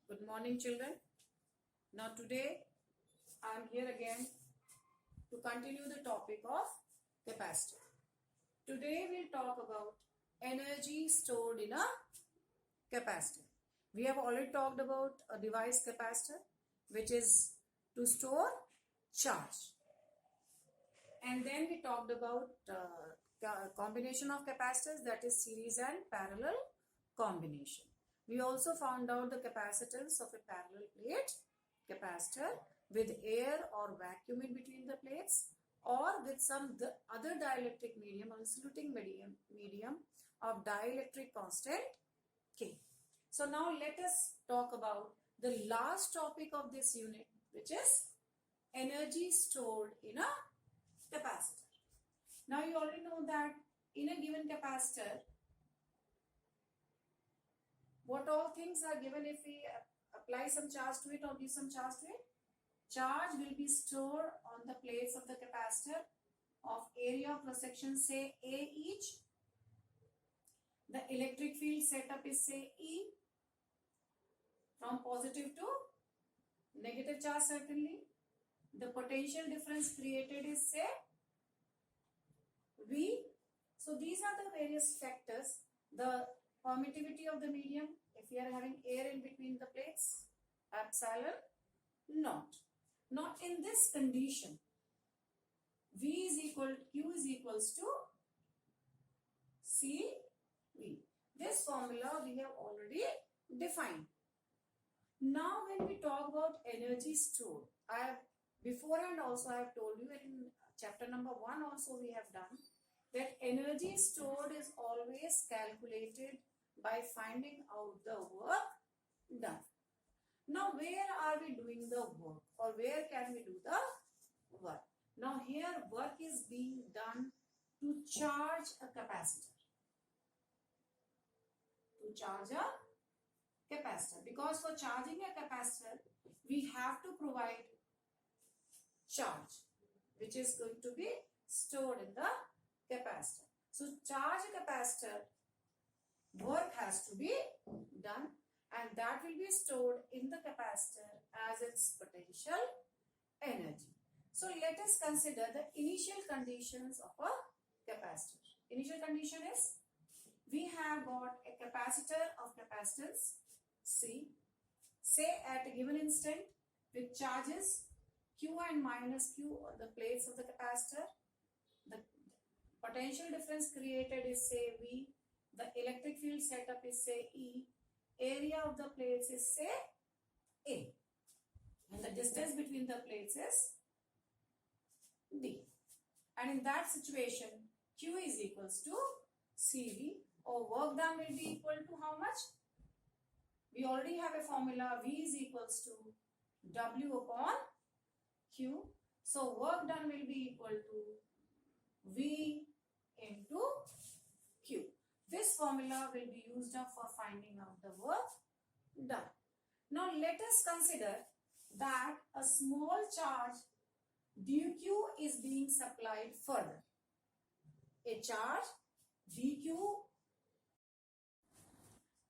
Good morning, children. Now today I am here again to continue the topic of capacitor. Today we'll talk about energy stored in a capacitor. We have already talked about a device capacitor, which is to store charge. And then we talked about combination of capacitors, that is series and parallel combination. We also found out the capacitance of a parallel plate capacitor with air or vacuum in between the plates, or with some other dielectric medium or insulating medium of dielectric constant K. So now let us talk about the last topic of this unit, which is energy stored in a capacitor. Now you already know that in a given capacitor, what all things are given if we apply some charge to it or give some charge to it? Charge will be stored on the plates of the capacitor of area of cross section, say A each. The electric field setup is, say, E. From positive to negative charge, certainly. The potential difference created is, say, V. So these are the various factors. The permittivity of the medium, if we are having air in between the plates, epsilon naught. Now in this condition, Q is equals to CV. This formula we have already defined. Now when we talk about energy stored, beforehand also I have told you in chapter number 1 also we have done that energy stored is always calculated by finding out the work done. Now where are we doing the work, or where can we do the work? Now here work is being done to charge a capacitor. To charge a capacitor. Because for charging a capacitor, we have to provide charge, which is going to be stored in the capacitor. So charge a capacitor, work has to be done, and that will be stored in the capacitor as its potential energy. So let us consider the initial conditions of a capacitor. Initial condition is, we have got a capacitor of capacitance C, say at a given instant, with charges Q and minus Q on the plates of the capacitor. The potential difference created is, say, V. The electric field setup is, say, E. Area of the plates is, say, A. And the distance between the plates is D. And in that situation, Q is equals to CV, or work done will be equal to how much? We already have a formula, V is equals to W upon Q. So work done will be equal to V into Q. This formula will be used up for finding out the work done. Now let us consider that a small charge dq is being supplied further. A charge dq.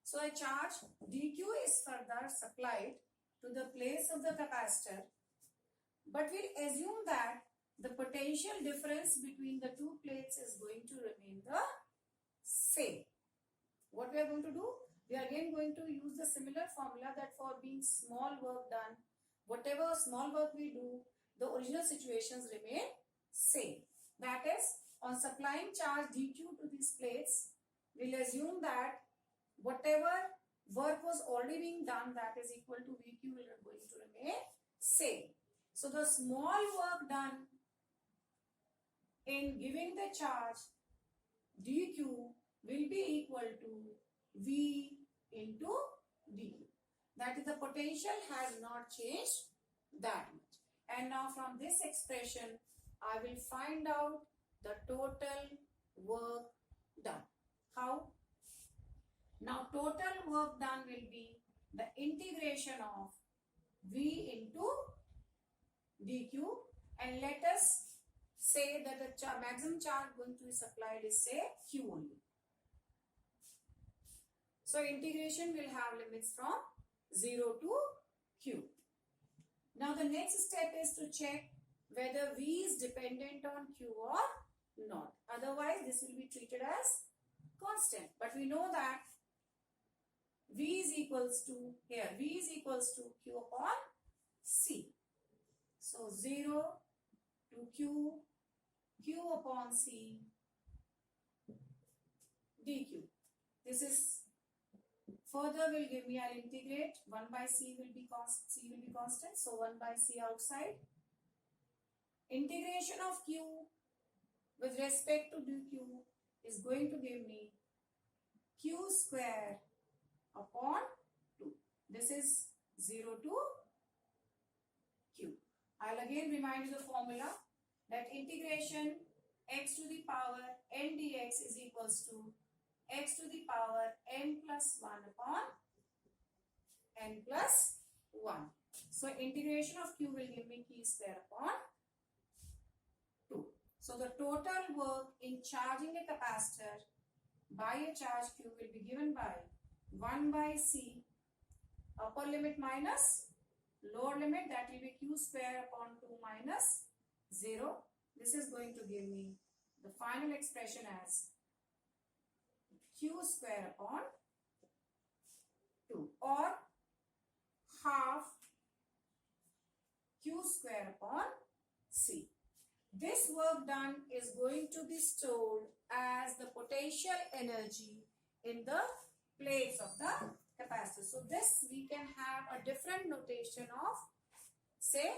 So a charge dq is further supplied to the place of the capacitor, but we'll assume that the potential difference between the two plates is going to remain the same. What we are going to do? We are again going to use the similar formula that for being small work done, whatever small work we do, the original situations remain same. That is, on supplying charge dq to these plates, we'll assume that whatever work was already being done, that is equal to VQ, will going to remain same. So the small work done in giving the charge dq will be equal to V into dq. That is, the potential has not changed that much. And now from this expression, I will find out the total work done. How? Now total work done will be the integration of V into dq, and let us say that the maximum charge going to be supplied is, say, Q only. So integration will have limits from 0 to Q. Now the next step is to check whether V is dependent on Q or not. Otherwise, this will be treated as constant. But we know that V is equals to, here, V is equals to Q upon C. So 0 to Q, Q upon C dq. This is further will give me, I'll integrate 1 by C will be constant. So 1 by C outside. Integration of Q with respect to dq is going to give me Q square upon 2. This is 0 to Q. I'll again remind you the formula that integration x to the power n dx is equals to x to the power n plus 1 upon n plus 1. So integration of Q will give me Q square upon 2. So the total work in charging a capacitor by a charge Q will be given by 1 by C upper limit minus lower limit, that will be Q square upon 2 minus 0. This is going to give me the final expression as Q square upon 2 or half Q square upon C. This work done is going to be stored as the potential energy in the plates of the capacitor. So this we can have a different notation of, say,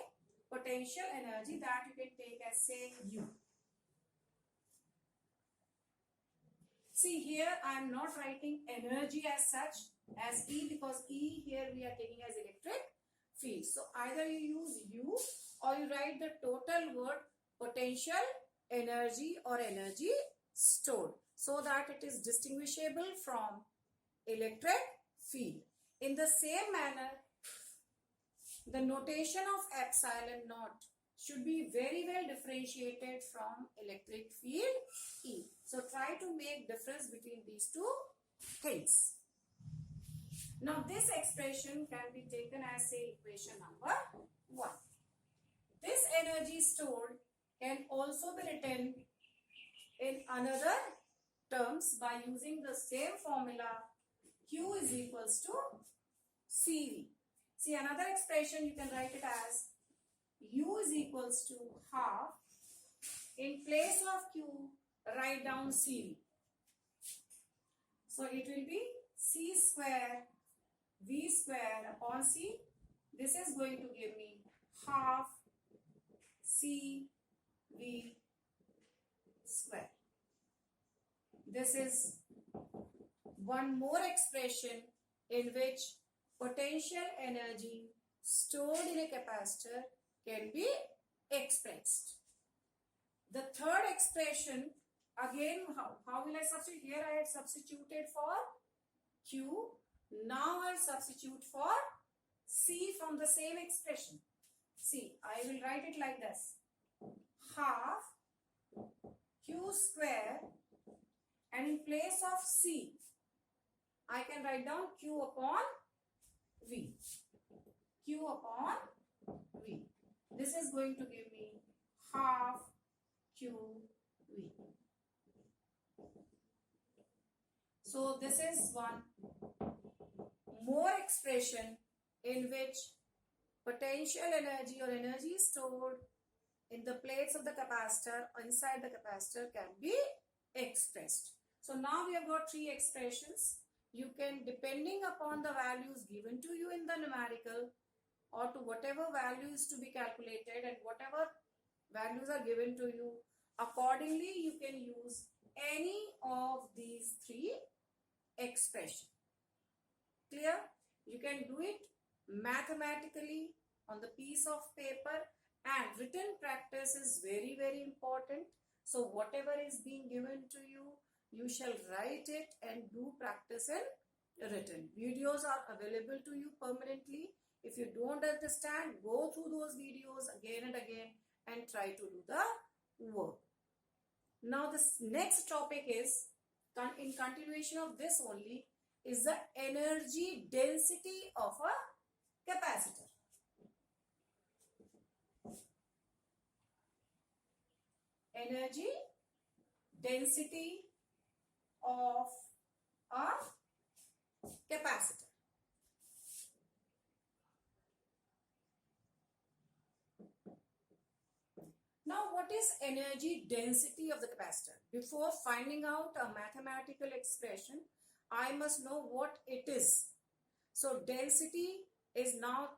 potential energy, that you can take as, say, U. See, here I am not writing energy as such as E, because E here we are taking as electric field. So either you use U or you write the total word potential energy or energy stored, so that it is distinguishable from electric field. In the same manner, the notation of epsilon naught should be very well differentiated from electric field E. So try to make difference between these two things. Now this expression can be taken as, say, equation number 1. This energy stored can also be written in another terms by using the same formula, Q is equals to CV. See, another expression you can write it as U is equals to half. In place of Q, write down CV. So it will be C square V square upon C. This is going to give me half C V square. This is one more expression in which potential energy stored in a capacitor can be expressed. The third expression, again, how will I substitute? Here I had substituted for Q. Now I substitute for C from the same expression. See, I will write it like this. Half Q square, and in place of C, I can write down Q upon V. Q upon V. This is going to give me half Q V. So this is one more expression in which potential energy or energy stored in the plates of the capacitor or inside the capacitor can be expressed. So now we have got three expressions. You can, depending upon the values given to you in the numerical or to whatever values to be calculated and whatever values are given to you, accordingly you can use any of these three expressions. Clear? You can do it mathematically on the piece of paper, and written practice is very, very important. So whatever is being given to you, you shall write it and do practice in written. Videos are available to you permanently. If you don't understand, go through those videos again and again and try to do the work. Now this next topic is, in continuation of this only, is the energy density of of a capacitor. Energy density of a capacitor. Now, what is energy density of the capacitor? Before finding out a mathematical expression, I must know what it is. So, density is now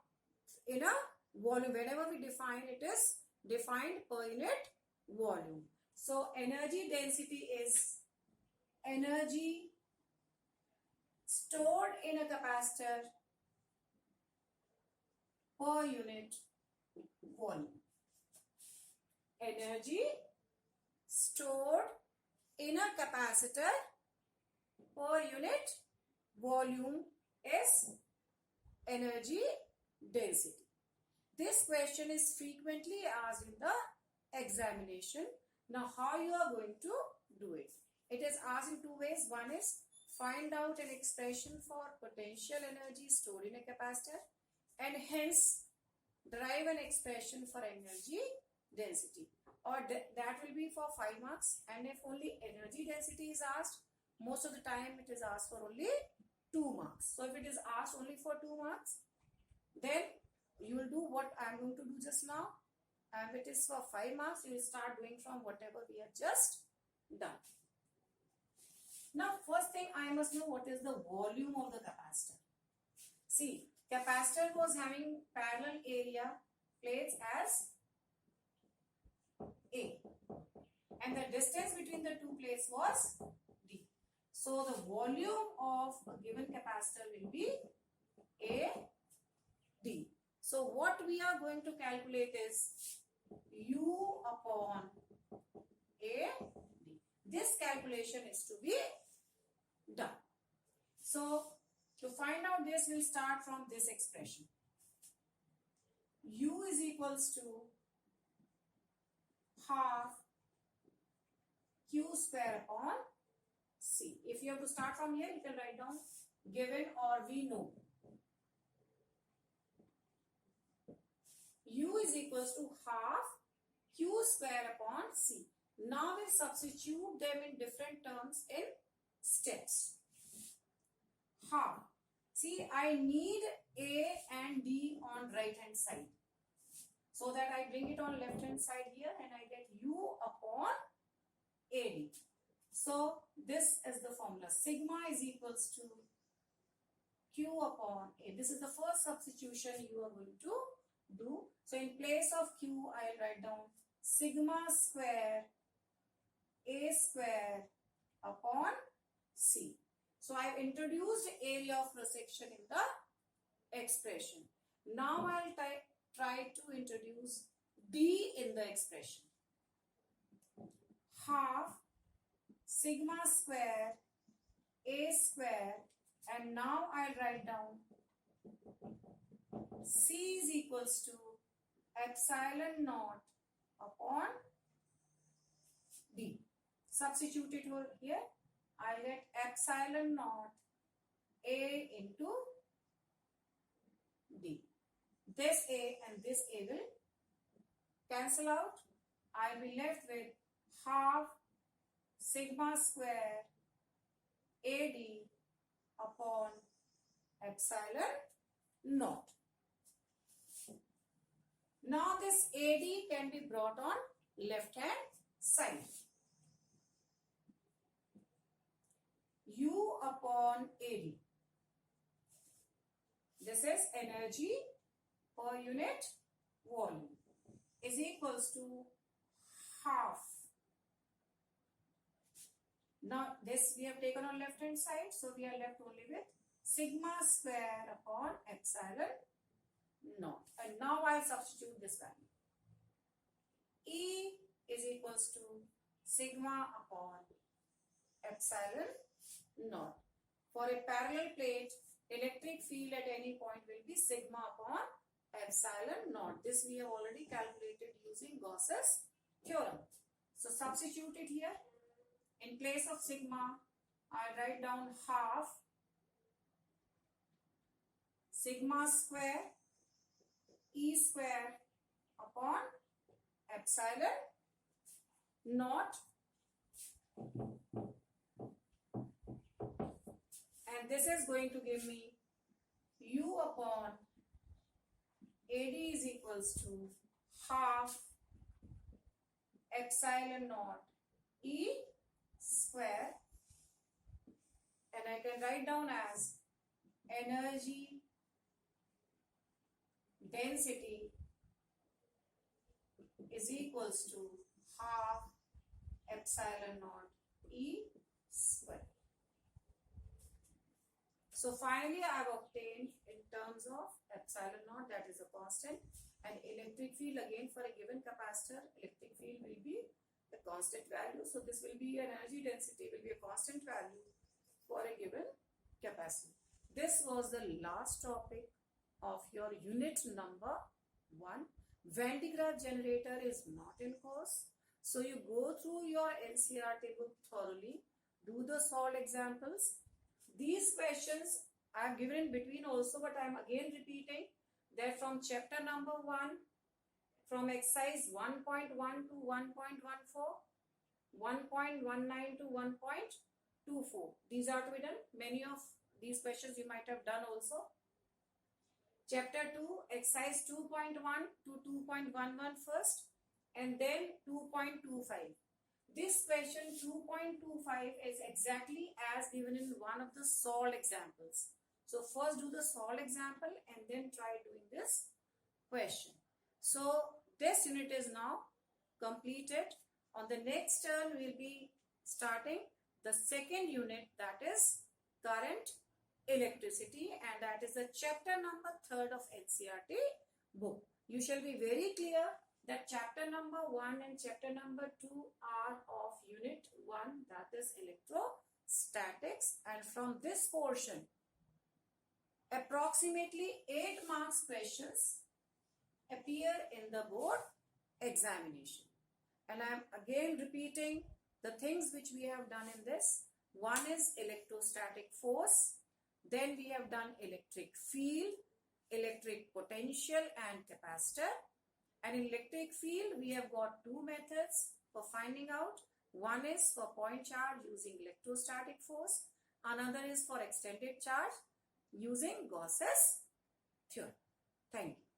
in a volume. Whenever we define, it is defined per unit volume. So, energy density is energy stored in a capacitor per unit volume. Energy stored in a capacitor per unit volume is energy density. This question is frequently asked in the examination. Now, how you are going to do it? It is asked in two ways. One is find out an expression for potential energy stored in a capacitor and hence derive an expression for energy density, or that will be for 5 marks. And if only energy density is asked, most of the time it is asked for only 2 marks. So if it is asked only for 2 marks, then you will do what I am going to do just now. And if it is for 5 marks, you will start doing from whatever we have just done. Now, first thing I must know what is the volume of the capacitor. See, capacitor was having parallel area plates as A, and the distance between the two plates was D. So the volume of a given capacitor will be A D. So what we are going to calculate is U upon A D. This calculation is to be done. So to find out this, we'll start from this expression. U is equals to half Q square upon C. If you have to start from here, you can write down given or we know. U is equals to half Q square upon C. Now we substitute them in different terms in steps. Half. See, I need A and D on right hand side. So that I bring it on left hand side here and I get U upon AD. So this is the formula. Sigma is equals to Q upon A. This is the first substitution you are going to do. So in place of Q, I'll write down sigma square A square upon C. So I've introduced area of cross section in the expression. Now I'll try to introduce D in the expression. Half sigma square A square, and now I'll write down C is equals to epsilon naught upon D. Substitute it over here. I'll get epsilon naught A into D. This A and this A will cancel out. I'll be left with half sigma square AD upon epsilon naught. Now this AD can be brought on left hand side. U upon AD. This is energy per unit volume is equals to half. Now this we have taken on left hand side, so we are left only with sigma square upon epsilon naught. And now I substitute this value. E is equals to sigma upon epsilon naught. For a parallel plate, electric field at any point will be sigma upon epsilon naught. This we have already calculated using Gauss's theorem. So substitute it here. In place of sigma, I write down half sigma square E square upon epsilon naught, and this is going to give me U upon AD is equals to half epsilon naught E square, and I can write down as energy density is equals to half epsilon naught E square. So finally I have obtained in terms of epsilon naught, that is a constant, and electric field again for a given capacitor, electric field will be the constant value. So this will be an energy density will be a constant value for a given capacitor. This was the last topic of your unit number 1. Van de Graaff generator is not in course. So you go through your NCERT book thoroughly, do the solved examples. These questions I have given in between also, but I am again repeating that from chapter number 1, from exercise 1.1 to 1.14, 1.19 to 1.24. These are to be done. Many of these questions you might have done also. Chapter 2, exercise 2.1 to 2.11 first, and then 2.25. This question 2.25 is exactly as given in one of the solved examples. So first do the solved example and then try doing this question. So this unit is now completed. On the next turn we will be starting the second unit, that is current, electricity, and that is the chapter number 3 of NCERT book. You shall be very clear that chapter number 1 and chapter number 2 are of unit 1, that is electrostatics, and from this portion approximately 8 marks questions appear in the board examination. And I am again repeating the things which we have done in this. One is electrostatic force, then we have done electric field, electric potential and capacitor. And in electric field we have got two methods for finding out. One is for point charge using electrostatic force, another is for extended charge using Gauss's theorem. Thank you.